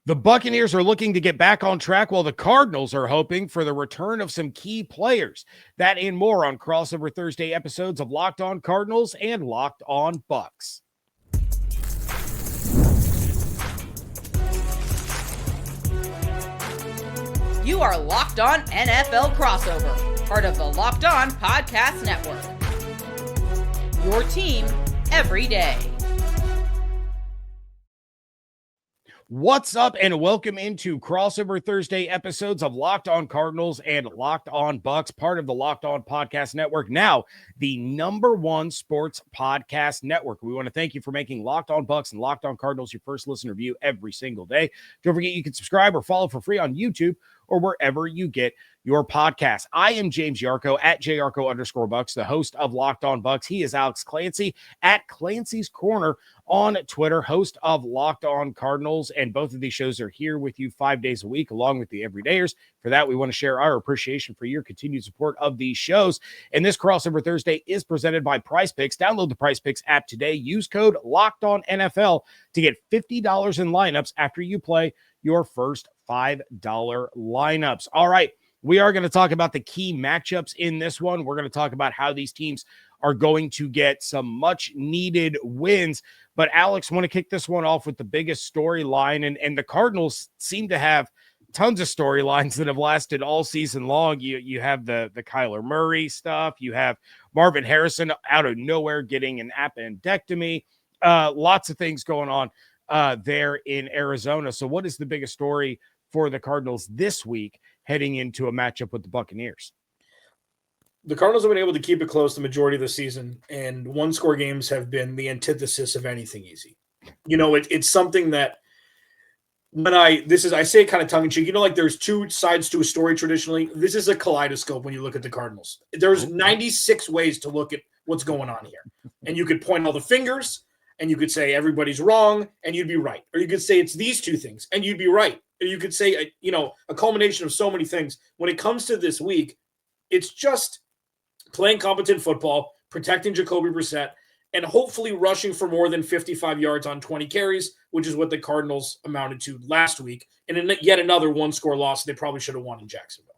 The Buccaneers are looking to get back on track while the Cardinals are hoping for the return of some key players. That and more on Crossover Thursday episodes of Locked On Cardinals and Locked On Bucs. You are Locked On NFL Crossover, part of the Locked On Podcast Network. Your team every day. What's up, and welcome into Crossover Thursday episodes of Locked On Cardinals and Locked On Bucs, part of the Locked On Podcast Network, now the #1 sports podcast network. We want to thank you for making Locked On Bucs and Locked On Cardinals your first listener view every single day. Don't forget you can subscribe or follow for free on YouTube or wherever you get your podcast. I am James Yarcho at JYarcho_Bucs, the host of Locked On Bucs. He is Alex Clancy at Clancy's Corner on Twitter, host of Locked On Cardinals. And both of these shows are here with you 5 days a week, along with the everydayers. For that, we want to share our appreciation for your continued support of these shows. And this Crossover Thursday is presented by Prize Picks. Download the Prize Picks app today. Use code LOCKEDONNFL to get $50 in lineups after you play your first $5 lineups. All right. We are going to talk about the key matchups in this one. We're going to talk about how these teams are going to get some much needed wins. But Alex, want to kick this one off with the biggest storyline. And the Cardinals seem to have tons of storylines that have lasted all season long. You have the Kyler Murray stuff. You have Marvin Harrison out of nowhere getting an appendectomy. Lots of things going on there in Arizona. So what is the biggest story for the Cardinals this week heading into a matchup with the Buccaneers? The Cardinals have been able to keep it close the majority of the season, and one-score games have been the antithesis of anything easy. You know, it's something that I say it kind of tongue-in-cheek. You know, like there's two sides to a story traditionally. This is a kaleidoscope when you look at the Cardinals. There's 96 ways to look at what's going on here. And you could point all the fingers, and you could say everybody's wrong, and you'd be right. Or you could say it's these two things, and you'd be right. Or you could say, a culmination of so many things. When it comes to this week, it's just playing competent football, protecting Jacoby Brissett, and hopefully rushing for more than 55 yards on 20 carries, which is what the Cardinals amounted to last week. And in yet another one-score loss they probably should have won in Jacksonville.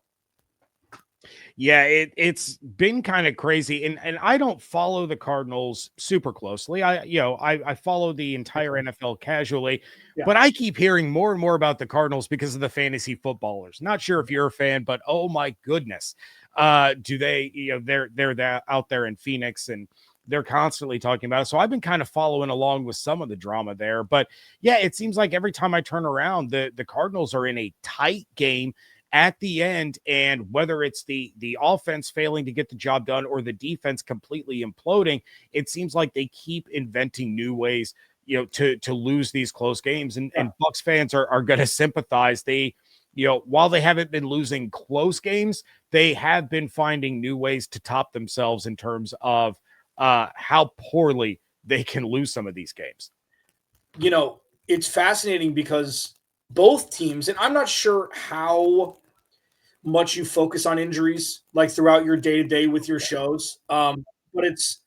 Yeah, it's been kind of crazy. And I don't follow the Cardinals super closely. I follow the entire NFL casually, but I keep hearing more and more about the Cardinals because of the fantasy footballers. Not sure if you're a fan, but oh my goodness. Do they, they're out there in Phoenix and they're constantly talking about it. So I've been kind of following along with some of the drama there. But yeah, it seems like every time I turn around, the Cardinals are in a tight game at the end, and whether it's the offense failing to get the job done or the defense completely imploding, it seems like they keep inventing new ways, to lose these close games. And Bucs fans are going to sympathize. They, while they haven't been losing close games, they have been finding new ways to top themselves in terms of how poorly they can lose some of these games. It's fascinating because both teams, and I'm not sure how much you focus on injuries like throughout your day-to-day with your shows, but it's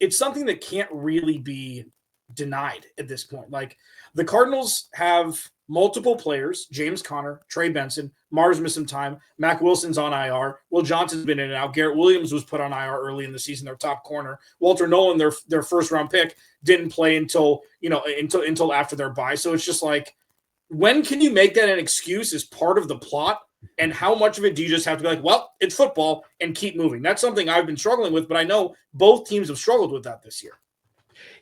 something that can't really be denied at this point. Like the Cardinals have multiple players: James Conner, Trey Benson, Mars missed some time, Mac Wilson's on IR, Will Johnson's been in and out, Garrett Williams was put on IR early in the season, their top corner, Walter Nolan, their first round pick, didn't play until after their bye. So it's just like, when can you make that an excuse as part of the plot? And how much of it do you just have to be like, well, it's football, and keep moving? That's something I've been struggling with, but I know both teams have struggled with that this year.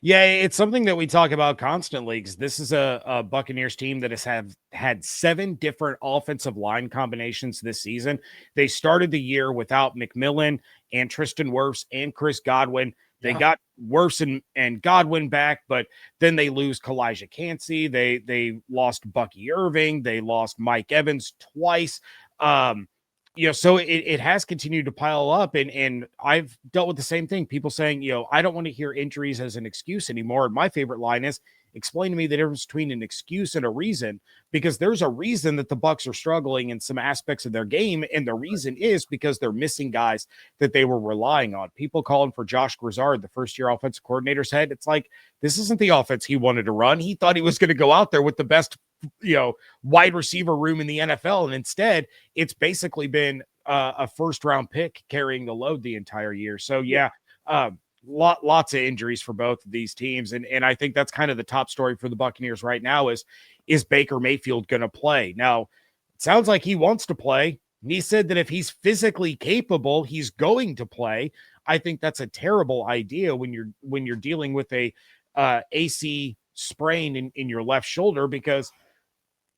Yeah, it's something that we talk about constantly because this is a Buccaneers team that has had 7 different offensive line combinations this season. They started the year without McMillan and Tristan Wirfs and Chris Godwin. They got Wirfs and Godwin back, but then they lose Kalijah Cansey. They lost Bucky Irving. They lost Mike Evans twice. So it has continued to pile up, and I've dealt with the same thing. People saying, I don't want to hear injuries as an excuse anymore. And my favorite line is, explain to me the difference between an excuse and a reason, because there's a reason that the Bucs are struggling in some aspects of their game. And the reason is because they're missing guys that they were relying on. People calling for Josh Grizzard, the first-year offensive coordinator, said it's like, this isn't the offense he wanted to run. He thought he was going to go out there with the best wide receiver room in the NFL. And instead, it's basically been a first round pick carrying the load the entire year. So lots of injuries for both of these teams. And I think that's kind of the top story for the Buccaneers right now is Baker Mayfield going to play? Now, it sounds like he wants to play. And he said that if he's physically capable, he's going to play. I think that's a terrible idea when you're dealing with a AC sprain in your left shoulder, because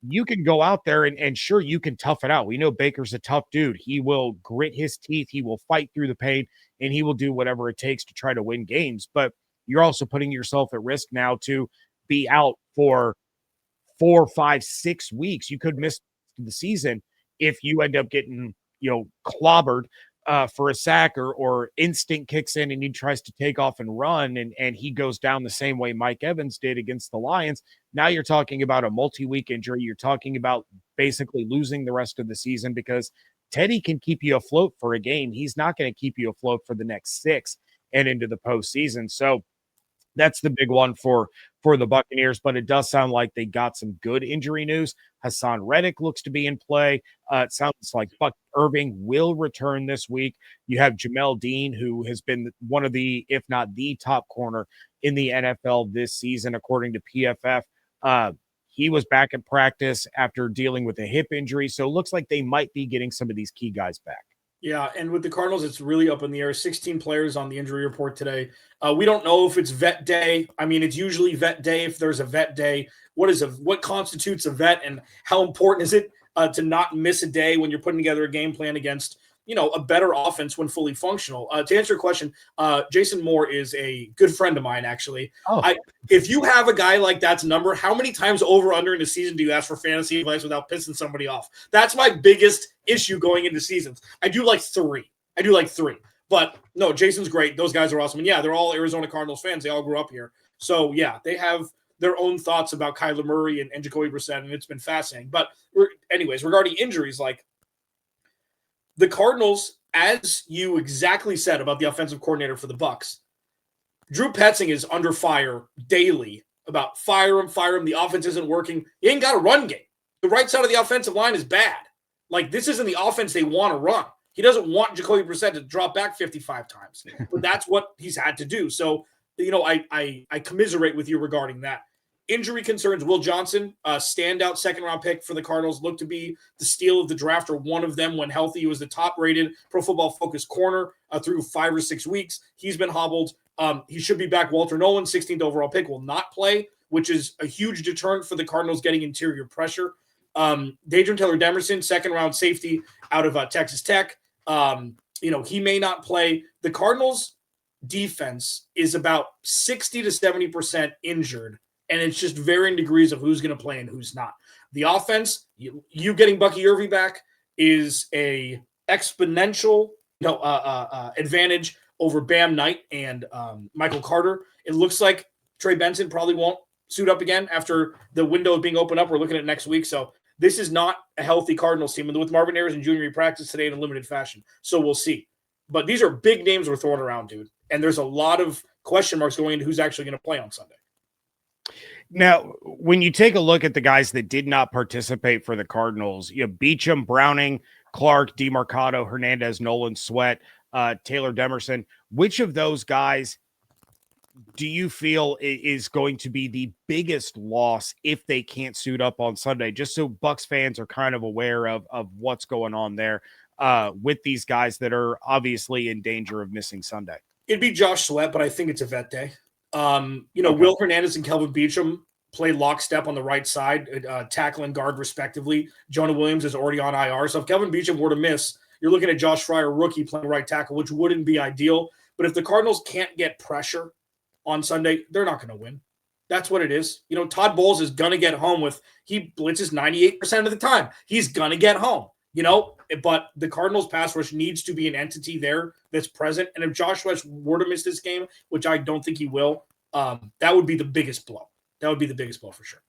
you can go out there and sure, you can tough it out. We know Baker's a tough dude. He will grit his teeth. He will fight through the pain, and he will do whatever it takes to try to win games. But you're also putting yourself at risk now to be out for 4, 5, 6 weeks. You could miss the season if you end up getting, clobbered for a sack or instinct kicks in and he tries to take off and run and he goes down the same way Mike Evans did against the Lions. Now you're talking about a multi-week injury. You're talking about basically losing the rest of the season, because Teddy can keep you afloat for a game. He's not going to keep you afloat for the next 6 and into the postseason. So that's the big one for the Buccaneers, but it does sound like they got some good injury news. Hassan Reddick looks to be in play. It sounds like Bucky Irving will return this week. You have Jamel Dean, who has been one of the, if not the top corner in the NFL this season, according to PFF. He was back in practice after dealing with a hip injury, so it looks like they might be getting some of these key guys back. Yeah, and with the Cardinals, it's really up in the air. 16 players on the injury report today. We don't know if it's vet day. I mean, it's usually vet day if there's a vet day. What constitutes a vet, and how important is it to not miss a day when you're putting together a game plan against, a better offense when fully functional? To answer your question, Jason Moore is a good friend of mine, actually. Oh. If you have a guy like that's number, how many times over under in the season do you ask for fantasy advice without pissing somebody off? That's my biggest issue going into seasons. I do like three. But no, Jason's great. Those guys are awesome. And yeah, they're all Arizona Cardinals fans. They all grew up here. So yeah, they have their own thoughts about Kyler Murray and Jacoby Brissett, and it's been fascinating. But anyways, regarding injuries, like the Cardinals, as you exactly said about the offensive coordinator for the Bucs, Drew Petzing is under fire daily about fire him. The offense isn't working. He ain't got a run game. The right side of the offensive line is bad. Like, this isn't the offense they want to run. He doesn't want Jacoby Brissett to drop back 55 times, but that's what he's had to do. So, I commiserate with you regarding that. Injury concerns, Will Johnson, standout second-round pick for the Cardinals, looked to be the steal of the draft, or one of them when healthy. He was the top-rated Pro Football Focus corner through 5 or 6 weeks. He's been hobbled. He should be back. Walter Nolan, 16th overall pick, will not play, which is a huge deterrent for the Cardinals getting interior pressure. Dadrian Taylor-Demerson, second-round safety out of Texas Tech. He may not play. The Cardinals' defense is about 60 to 70% injured, and it's just varying degrees of who's going to play and who's not. The offense, you getting Bucky Irving back is a exponential advantage over Bam Knight and Michael Carter. It looks like Trey Benson probably won't suit up again after the window being opened up. We're looking at next week. So this is not a healthy Cardinals team. And with Marvin Harrison Jr. in practice today in a limited fashion. So we'll see. But these are big names we're throwing around, dude. And there's a lot of question marks going into who's actually going to play on Sunday. Now, when you take a look at the guys that did not participate for the Cardinals, Beachum, Browning, Clark, DeMarcado, Hernandez, Nolan, Sweat, Taylor Demerson, which of those guys do you feel is going to be the biggest loss if they can't suit up on Sunday? Just so Bucs fans are kind of aware of what's going on there with these guys that are obviously in danger of missing Sunday. It'd be Josh Sweat, but I think it's a vet day. Okay. Will Hernandez and Kelvin Beachum play lockstep on the right side, tackle and guard respectively. Jonah Williams is already on IR. So if Kelvin Beachum were to miss, you're looking at Josh Fryer, rookie, playing right tackle, which wouldn't be ideal. But if the Cardinals can't get pressure on Sunday, they're not going to win. That's what it is. Todd Bowles is going to get home he blitzes 98% of the time. He's going to get home, but the Cardinals pass rush needs to be an entity there that's present. And if Josh Sweat were to miss this game, which I don't think he will, that would be the biggest blow. That would be the biggest blow for sure.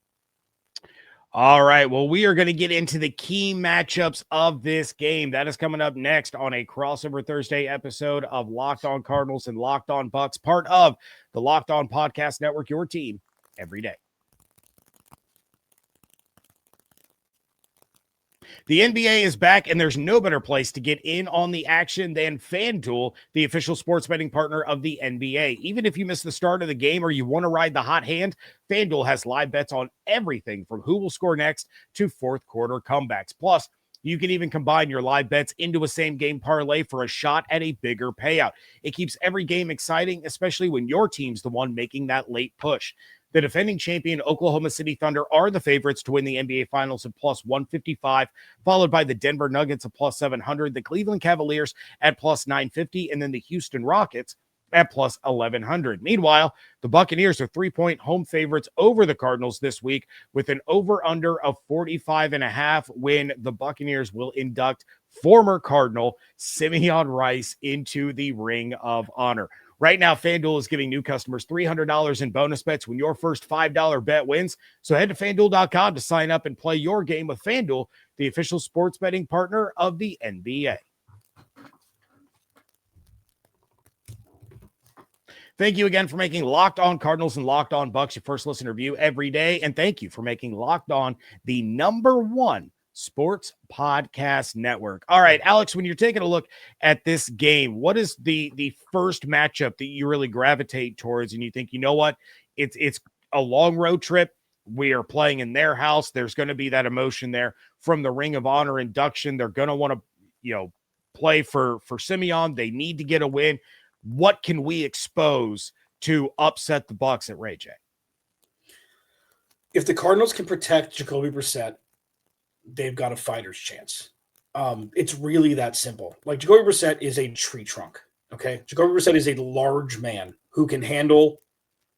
All right. Well, we are going to get into the key matchups of this game. That is coming up next on a Crossover Thursday episode of Locked On Cardinals and Locked On Bucs, part of the Locked On Podcast Network, your team every day. The NBA is back, and there's no better place to get in on the action than FanDuel, the official sports betting partner of the NBA. Even if you miss the start of the game or you want to ride the hot hand, FanDuel has live bets on everything from who will score next to fourth quarter comebacks. Plus, you can even combine your live bets into a same-game parlay for a shot at a bigger payout. It keeps every game exciting, especially when your team's the one making that late push. The defending champion Oklahoma City Thunder are the favorites to win the NBA Finals at plus 155, followed by the Denver Nuggets at plus 700, the Cleveland Cavaliers at plus 950, and then the Houston Rockets at plus 1,100. Meanwhile, the Buccaneers are 3-point home favorites over the Cardinals this week with an over-under of 45.5 when the Buccaneers will induct former Cardinal Simeon Rice into the Ring of Honor. Right now, FanDuel is giving new customers $300 in bonus bets when your first $5 bet wins. So head to FanDuel.com to sign up and play your game with FanDuel, the official sports betting partner of the NBA. Thank you again for making Locked On Cardinals and Locked On Bucs your first listen review every day. And thank you for making Locked On the #1 sports podcast network. All right, Alex, when you're taking a look at this game, what is the first matchup that you really gravitate towards and you think, you know what, it's a long road trip. We are playing in their house. There's going to be that emotion there from the Ring of Honor induction. They're going to want to, play for Simeon. They need to get a win. What can we expose to upset the Bucs at Ray J? If the Cardinals can protect Jacoby Brissett, they've got a fighter's chance. It's really that simple. Like, Jacoby Brissett is a tree trunk, okay? Jacoby Brissett is a large man who can handle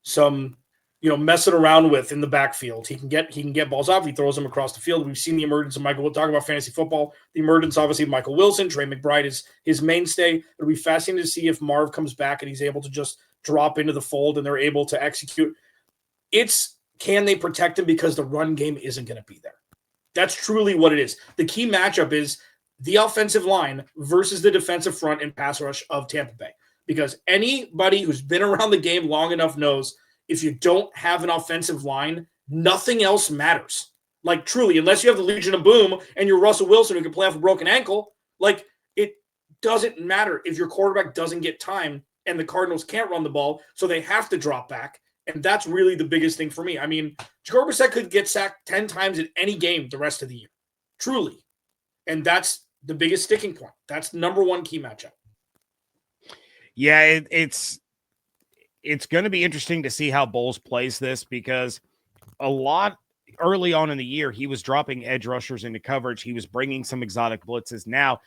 some, messing around with in the backfield. He can get balls off. He throws them across the field. We've seen the emergence of Michael. We'll talk about fantasy football. The emergence, obviously, of Michael Wilson. Trey McBride is his mainstay. It'll be fascinating to see if Marv comes back and he's able to just drop into the fold and they're able to execute. Can they protect him because the run game isn't going to be there? That's truly what it is. The key matchup is the offensive line versus the defensive front and pass rush of Tampa Bay. Because anybody who's been around the game long enough knows if you don't have an offensive line, nothing else matters. Like, truly, unless you have the Legion of Boom and you're Russell Wilson who can play off a broken ankle, like, it doesn't matter if your quarterback doesn't get time and the Cardinals can't run the ball, so they have to drop back. And that's really the biggest thing for me. I mean, Jacoby Brissett could get sacked 10 times in any game the rest of the year. Truly. And that's the biggest sticking point. That's #1 key matchup. Yeah, it's going to be interesting to see how Bowles plays this because a lot early on in the year, he was dropping edge rushers into coverage. He was bringing some exotic blitzes. Now,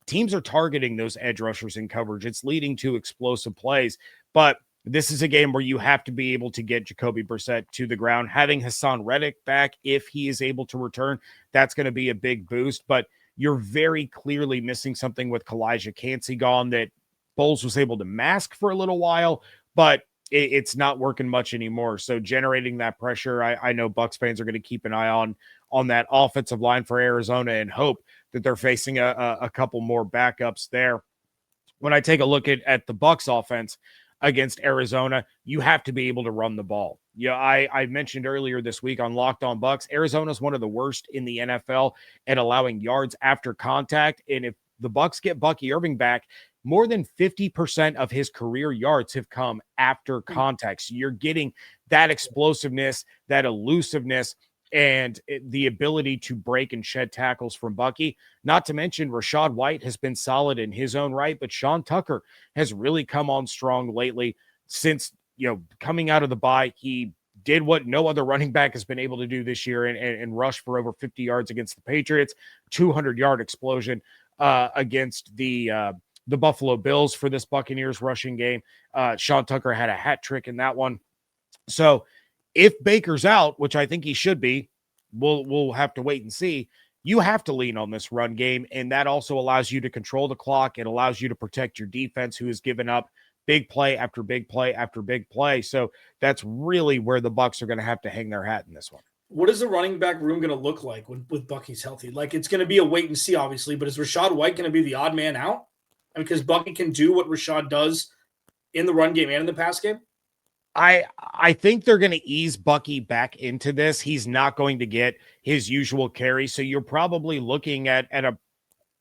teams are targeting those edge rushers in coverage. It's leading to explosive plays. But this is a game where you have to be able to get Jacoby Brissett to the ground. Having Hassan Reddick back, if he is able to return, that's going to be a big boost. But you're very clearly missing something with Clancy gone that Bowles was able to mask for a little while, but it's not working much anymore. So generating that pressure, I know Bucs fans are going to keep an eye on that offensive line for Arizona and hope that they're facing a couple more backups there. When I take a look at the Bucs offense against Arizona, you have to be able to run the ball. Yeah, I mentioned earlier this week on Locked On Bucs, Arizona is one of the worst in the NFL at allowing yards after contact. And if the Bucs get Bucky Irving back, more than 50% of his career yards have come after contact. So you're getting that explosiveness, that elusiveness, and the ability to break and shed tackles from Bucky. Not to mention Rachaad White has been solid in his own right, but Sean Tucker has really come on strong lately since, coming out of the bye. He did what no other running back has been able to do this year and rush for over 50 yards against the Patriots, 200-yard explosion against the Buffalo Bills for this Buccaneers rushing game. Sean Tucker had a hat trick in that one. So if Baker's out, which I think he should be, we'll have to wait and see. You have to lean on this run game, and that also allows you to control the clock. It allows you to protect your defense, who has given up big play after big play after big play. So that's really where the Bucs are going to have to hang their hat in this one. What is the running back room going to look like with Bucky's healthy? Like, it's going to be a wait and see, obviously, but is Rachaad White going to be the odd man out? Because Bucky can do what Rachaad does in the run game and in the pass game? I think they're going to ease Bucky back into this. He's not going to get his usual carry. So you're probably looking at a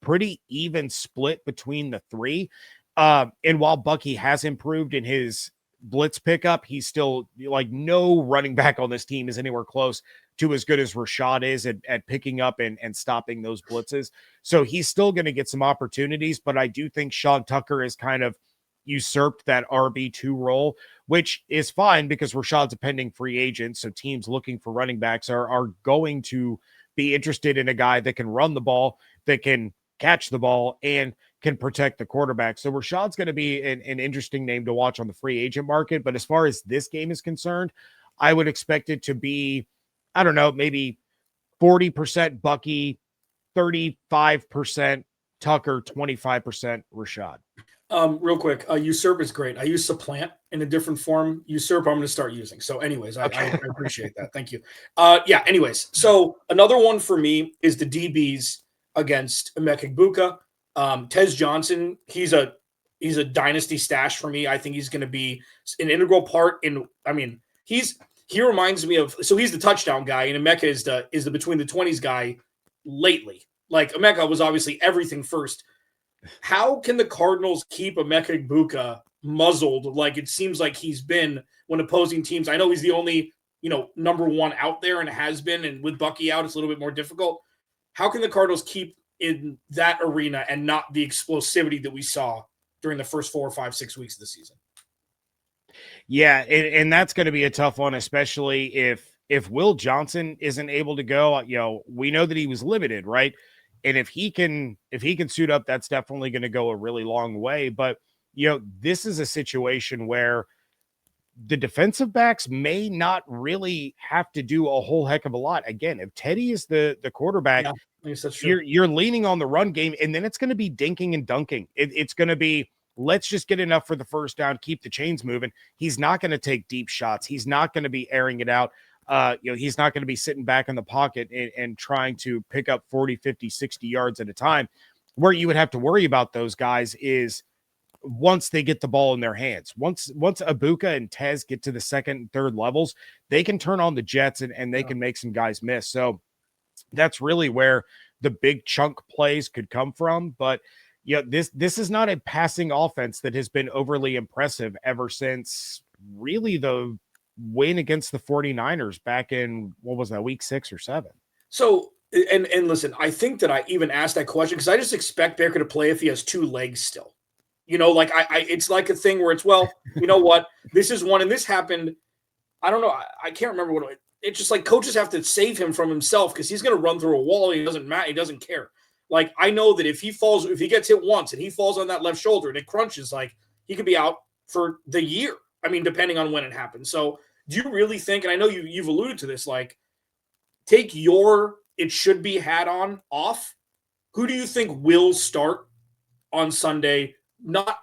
pretty even split between the three. And while Bucky has improved in his blitz pickup, he's still like no running back on this team is anywhere close to as good as Rashad is at picking up and stopping those blitzes. So he's still going to get some opportunities, but I do think Sean Tucker is kind of usurped that RB2 role, which is fine because Rashad's a pending free agent. So teams looking for running backs are going to be interested in a guy that can run the ball, that can catch the ball, and can protect the quarterback. So Rashad's going to be an interesting name to watch on the free agent market. But as far as this game is concerned, I would expect it to be, I don't know, maybe 40% Bucky, 35% Tucker, 25% Rashad. Real quick, usurp is great. I use supplant in a different form. Usurp, I'm going to start using. So, anyways, I appreciate that. Thank you. Yeah. Anyways, so another one for me is the DBs against Emeka Egbuka. Tez Johnson, he's a dynasty stash for me. I think he's going to be an integral part in. I mean, he reminds me of. So he's the touchdown guy, and Emeka is the between the 20s guy lately. Like Emeka was obviously everything first. How can the Cardinals keep Emeka Egbuka muzzled like it seems like he's been when opposing teams? I know he's the only, number one out there and has been, and with Bucky out, it's a little bit more difficult. How can the Cardinals keep in that arena and not the explosivity that we saw during the first 4 or 5, 6 weeks of the season? Yeah, and that's going to be a tough one, especially if Will Johnson isn't able to go. We know that he was limited, right? And if he can suit up, that's definitely going to go a really long way. But, this is a situation where the defensive backs may not really have to do a whole heck of a lot. Again, if Teddy is the quarterback, you're leaning on the run game, and then it's going to be dinking and dunking. It's going to be, let's just get enough for the first down, keep the chains moving. He's not going to take deep shots. He's not going to be airing it out. He's not going to be sitting back in the pocket and trying to pick up 40, 50, 60 yards at a time. Where you would have to worry about those guys is once they get the ball in their hands. Once Egbuka and Tez get to the second and third levels, they can turn on the jets and they can make some guys miss. So that's really where the big chunk plays could come from. But this is not a passing offense that has been overly impressive ever since really the win against the 49ers back in, what was that, week 6 or 7? So, and listen, I think that I even asked that question because I just expect Baker to play if he has 2 legs still. It's like a thing where it's, well, you know what, this is one, and this happened, I don't know, I can't remember it's just like coaches have to save him from himself because he's going to run through a wall. He doesn't care. Like, I know that if he gets hit once and he falls on that left shoulder and it crunches, like, he could be out for the year. I mean, depending on when it happens. So do you really think, and I know you've alluded to this, like, take your it should be hat on off? Who do you think will start on Sunday, not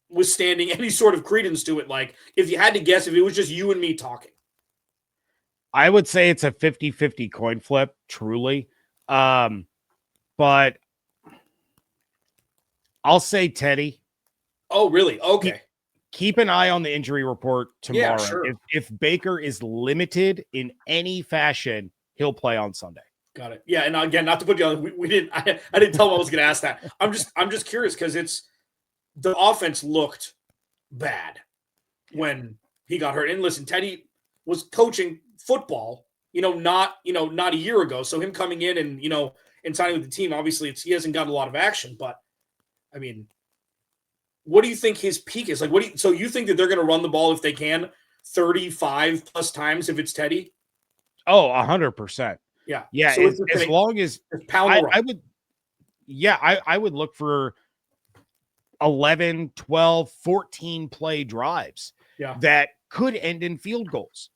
withstanding any sort of credence to it? Like, if you had to guess, if it was just you and me talking. I would say it's a 50-50 coin flip, truly. But I'll say Teddy. Oh, really? Okay. Keep an eye on the injury report tomorrow. Yeah, sure. If Baker is limited in any fashion, he'll play on Sunday. Got it. Yeah, and again, not to put you on, we didn't. I didn't tell him I was going to ask that. I'm just curious because the offense looked bad when he got hurt. And listen, Teddy was coaching football, not a year ago. So him coming in and signing with the team, obviously he hasn't got a lot of action. But I mean, what do you think his peak is? Like, so you think that they're going to run the ball if they can 35 plus times if it's Teddy? Oh, 100%. Yeah. Yeah. So as long as I would look for 11, 12, 14 play drives that could end in field goals.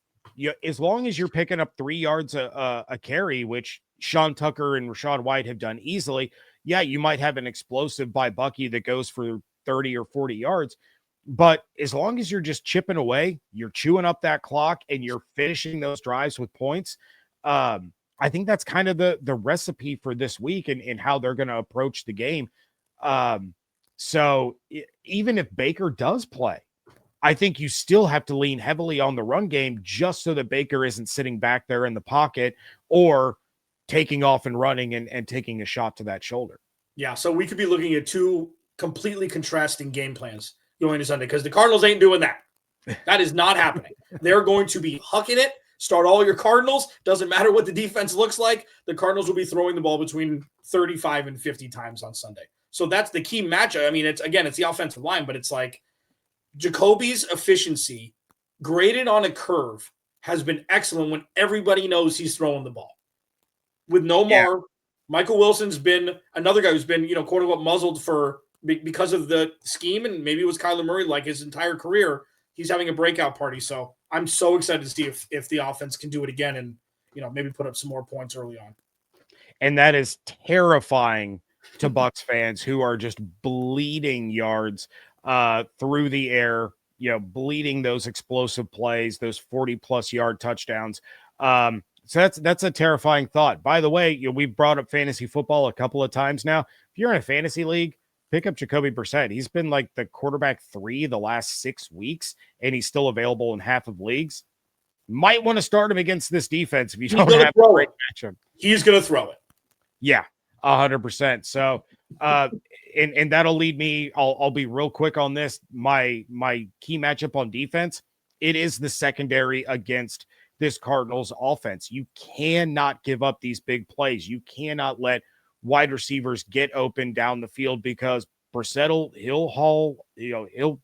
As long as you're picking up 3 yards a carry, which Sean Tucker and Rachaad White have done easily. Yeah, you might have an explosive by Bucky that goes for 30 or 40 yards. But as long as you're just chipping away, you're chewing up that clock and you're finishing those drives with points. I think that's kind of the recipe for this week and how they're going to approach the game. So even if Baker does play, I think you still have to lean heavily on the run game just so that Baker isn't sitting back there in the pocket or taking off and running and taking a shot to that shoulder. Yeah, so we could be looking at two completely contrasting game plans going to Sunday because the Cardinals ain't doing that. That is not happening. They're going to be hucking it. Start all your Cardinals. Doesn't matter what the defense looks like. The Cardinals will be throwing the ball between 35 and 50 times on Sunday. So that's the key matchup. I mean, it's the offensive line, but it's like Jacoby's efficiency graded on a curve has been excellent when everybody knows he's throwing the ball. With no Marv, Michael Wilson's been another guy who's been, quote unquote, muzzled because of the scheme, and maybe it was Kyler Murray like his entire career. He's having a breakout party. So I'm so excited to see if the offense can do it again and, maybe put up some more points early on. And that is terrifying to Bucs fans who are just bleeding yards through the air, bleeding those explosive plays, those 40+ yard touchdowns. So that's a terrifying thought. By the way, we've brought up fantasy football a couple of times now. If you're in a fantasy league, pick up Jacoby Brissett. He's been like the quarterback 3 the last 6 weeks, and he's still available in half of leagues. Might want to start him against this defense if you don't have a great matchup. He's going to throw it. Yeah, 100%. So, and that'll lead me. I'll be real quick on this. My key matchup on defense, it is the secondary against this Cardinals offense. You cannot give up these big plays. You cannot let wide receivers get open down the field because Brissett he'll haul, he'll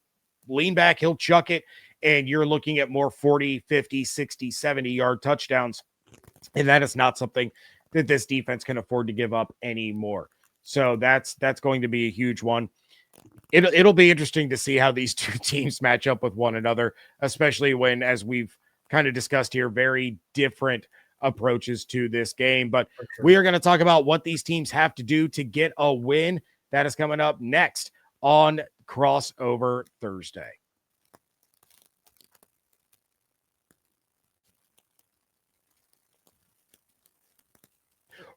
lean back, he'll chuck it, and you're looking at more 40, 50, 60, 70-yard touchdowns. And that is not something that this defense can afford to give up anymore. So that's going to be a huge one. It'll be interesting to see how these two teams match up with one another, especially when, as we've kind of discussed here, very different approaches to this game. But we are going to talk about what these teams have to do to get a win. That is coming up next on Crossover Thursday.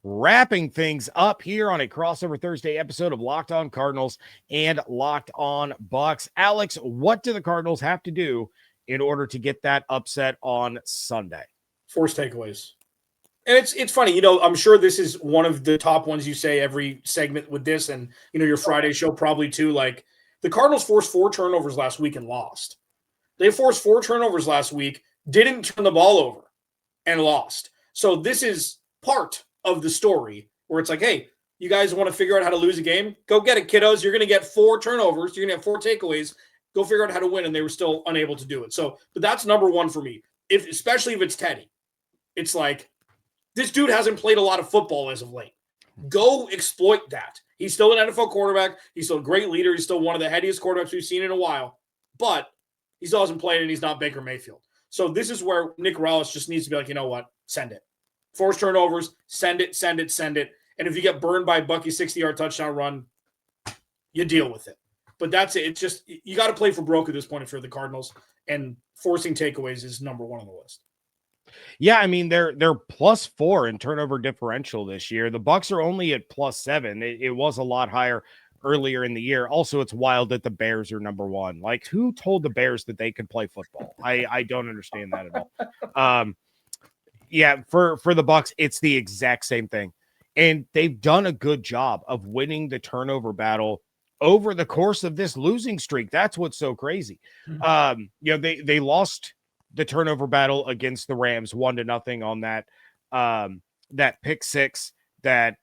Wrapping things up here on a Crossover Thursday episode of Locked On Cardinals and Locked On Bucs. Alex, what do the Cardinals have to do in order to get that upset on Sunday? Force takeaways. And it's funny, I'm sure this is one of the top ones you say every segment with this, and your Friday show probably too. Like, the Cardinals forced 4 turnovers last week and lost. They forced 4 turnovers last week, didn't turn the ball over, and lost. So this is part of the story where it's like, hey, you guys want to figure out how to lose a game? Go get it, kiddos. You're going to get 4 turnovers. You're going to have 4 takeaways. Go figure out how to win. And they were still unable to do it. So, but that's number one for me. Especially if it's Teddy, it's like, this dude hasn't played a lot of football as of late. Go exploit that. He's still an NFL quarterback. He's still a great leader. He's still one of the headiest quarterbacks we've seen in a while, but he still hasn't played and he's not Baker Mayfield. So this is where Nick Rallis just needs to be like, you know what? Send it. Force turnovers, send it. And if you get burned by Bucky's 60-yard touchdown run, you deal with it. But that's it. It's just, you got to play for broke at this point if you're the Cardinals, and forcing takeaways is number one on the list. Yeah, I mean, they're +4 in turnover differential this year. The Bucs are only at +7. It was a lot higher earlier in the year. Also, it's wild that the Bears are number 1. Like, who told the Bears that they could play football? I don't understand that at all. Yeah, for the Bucs, it's the exact same thing. And they've done a good job of winning the turnover battle over the course of this losing streak. That's what's so crazy. They lost the turnover battle against the Rams 1-0 on that pick six that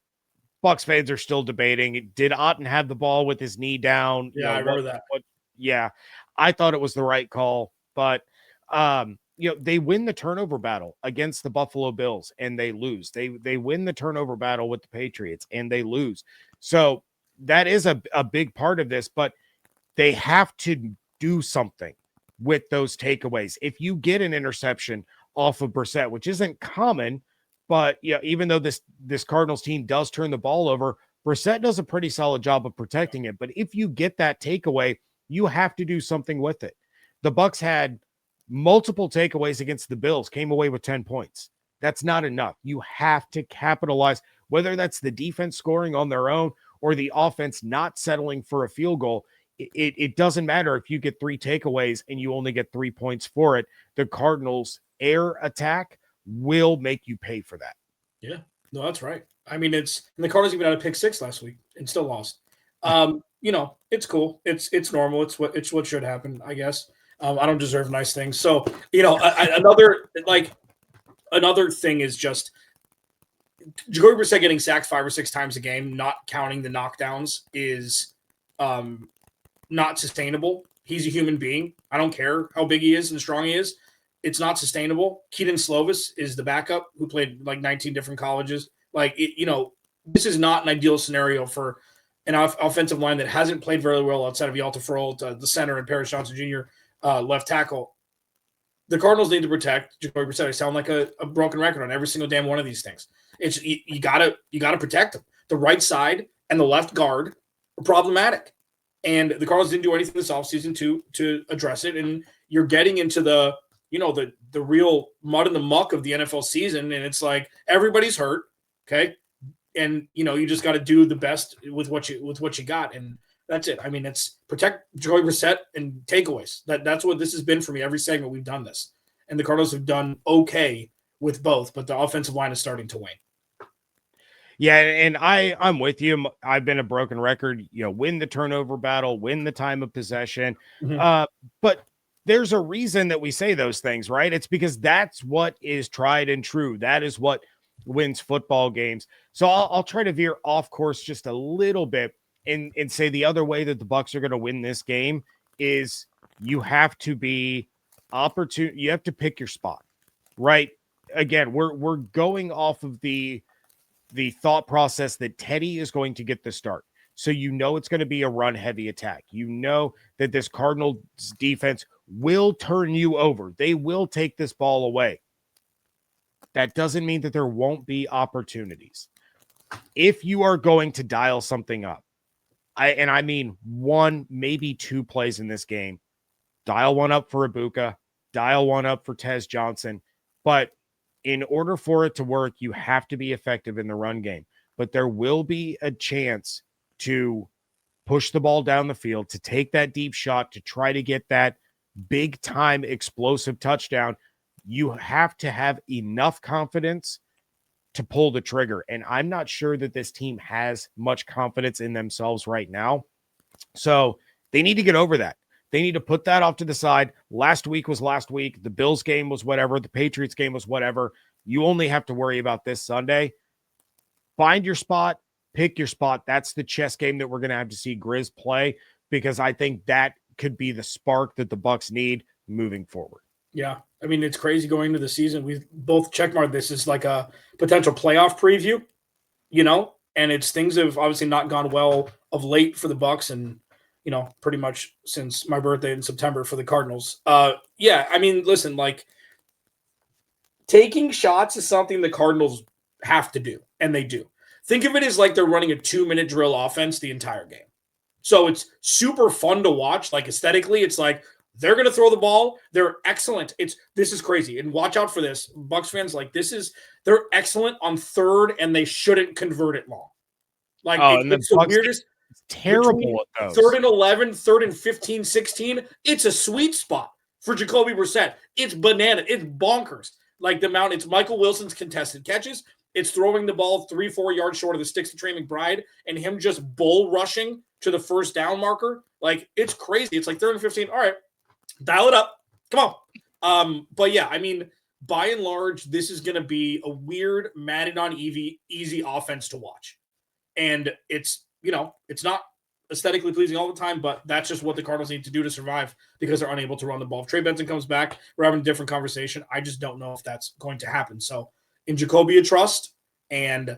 Bucs fans are still debating. Did Otten have the ball with his knee down? Yeah, I remember that. Yeah, I thought it was the right call, but they win the turnover battle against the Buffalo Bills and they lose. They win the turnover battle with the Patriots and they lose. So that is a big part of this, but they have to do something with those takeaways. If you get an interception off of Brissett, which isn't common, but even though this Cardinals team does turn the ball over, Brissett does a pretty solid job of protecting it. But if you get that takeaway, you have to do something with it. The Bucs had multiple takeaways against the Bills, came away with 10 points. That's not enough. You have to capitalize, whether that's the defense scoring on their own or the offense not settling for a field goal. it doesn't matter if you get 3 takeaways and you only get 3 points for it. The Cardinals' air attack will make you pay for that. Yeah, no, that's right. I mean, and the Cardinals even had a pick 6 last week and still lost. It's cool. It's normal. It's what should happen, I guess. I don't deserve nice things. So, another thing is just Jacoby Brissett getting sacked 5 or 6 times a game, not counting the knockdowns, is not sustainable. He's a human being. I don't care how big he is and strong he is. It's not sustainable. Keaton Slovis is the backup who played like 19 different colleges. This is not an ideal scenario for an offensive line that hasn't played very well outside of Yarcho Froholt, the center, and Paris Johnson Jr., left tackle. The Cardinals need to protect Jacoby Brissett. I sound like a broken record on every single damn one of these things. It's you gotta protect him. The right side and the left guard are problematic, and the Cardinals didn't do anything this offseason to address it. And you're getting into the real mud and the muck of the NFL season, and it's like everybody's hurt, okay, and you just got to do the best with what you got, and that's it. I mean, it's protect Jacoby Brissett and takeaways. That's what this has been for me. Every segment we've done this, and the Cardinals have done okay with both, but the offensive line is starting to wane. Yeah, and I'm with you. I've been a broken record. Win the turnover battle, win the time of possession. Mm-hmm. But there's a reason that we say those things, right? It's because that's what is tried and true. That is what wins football games. So I'll try to veer off course just a little bit and say the other way that the Bucs are going to win this game is you have to be opportune. You have to pick your spot, right? Again, we're going off of the thought process that Teddy is going to get the start. So it's going to be a run-heavy attack. That this Cardinals defense will turn you over. They will take this ball away. That doesn't mean that there won't be opportunities. If you are going to dial something up, I mean 1, maybe 2 plays in this game, dial one up for Ibuka, dial one up for Tez Johnson. But in order for it to work, you have to be effective in the run game. But there will be a chance to push the ball down the field, to take that deep shot, to try to get that big time explosive touchdown. You have to have enough confidence to pull the trigger. And I'm not sure that this team has much confidence in themselves right now. So they need to get over that. They need to put that off to the side. Last week was last week. The Bills game was whatever. The Patriots game was whatever. You only have to worry about this Sunday. Find your spot. Pick your spot. That's the chess game that we're going to have to see Grizz play, because I think that could be the spark that the Bucs need moving forward. Yeah. I mean, it's crazy going into the season. We've both checkmarked this as like a potential playoff preview, and things have obviously not gone well of late for the Bucs, and pretty much since my birthday in September for the Cardinals. Yeah, I mean, listen, taking shots is something the Cardinals have to do, and they do. Think of it as like they're running a 2-minute drill offense the entire game. So it's super fun to watch. Like aesthetically, it's like they're going to throw the ball. They're excellent. This is crazy. And watch out for this. Bucs fans, they're excellent on third, and they shouldn't convert it long. It's the weirdest. It's terrible at those. 3rd and 11, 3rd and 15, 16. It's a sweet spot for Jacoby Brissett. It's banana. It's bonkers. It's Michael Wilson's contested catches. It's throwing the ball 3-4 yards short of the sticks to Trey McBride, and him just bull rushing to the first down marker. It's crazy. It's 3rd and 15. All right, dial it up. Come on. But yeah, I mean, by and large, this is going to be a weird Madden on easy offense to watch. And it's not aesthetically pleasing all the time, but that's just what the Cardinals need to do to survive, because they're unable to run the ball. If Trey Benson comes back, we're having a different conversation. I just don't know if that's going to happen. So in Jacoby, you trust, and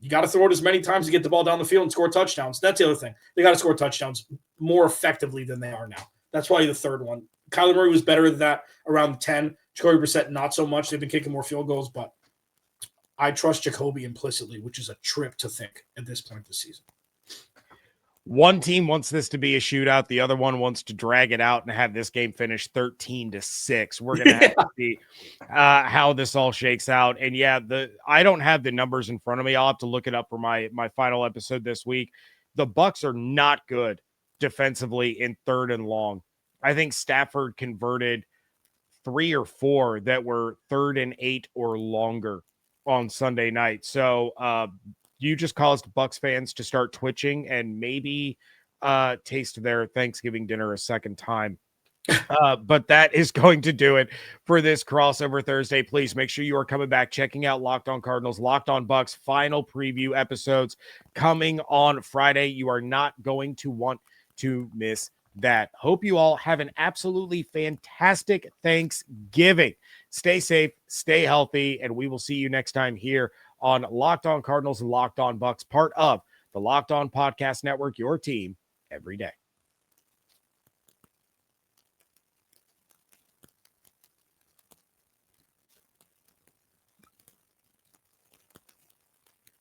you got to throw it as many times to get the ball down the field and score touchdowns. That's the other thing. They got to score touchdowns more effectively than they are now. That's probably the third one. Kyler Murray was better than that around 10. Jacoby Brissett, not so much. They've been kicking more field goals, but I trust Jacoby implicitly, which is a trip to think at this point this season. One team wants this to be a shootout. The other one wants to drag it out and have this game finish 13-6. We're going to have to see how this all shakes out. And yeah, I don't have the numbers in front of me. I'll have to look it up for my final episode this week. The Bucs are not good defensively in 3rd and long. I think Stafford converted 3 or 4 that were 3rd and 8 or longer on Sunday night. So you just caused Bucs fans to start twitching and maybe taste their Thanksgiving dinner a second time. But that is going to do it for this crossover Thursday. Please make sure you are coming back, checking out Locked On Cardinals, Locked On Bucs final preview episodes coming on Friday. You are not going to want to miss that. Hope you all have an absolutely fantastic Thanksgiving. Stay safe, stay healthy, and we will see you next time here on Locked On Cardinals and Locked On Bucs, part of the Locked On Podcast Network, your team every day.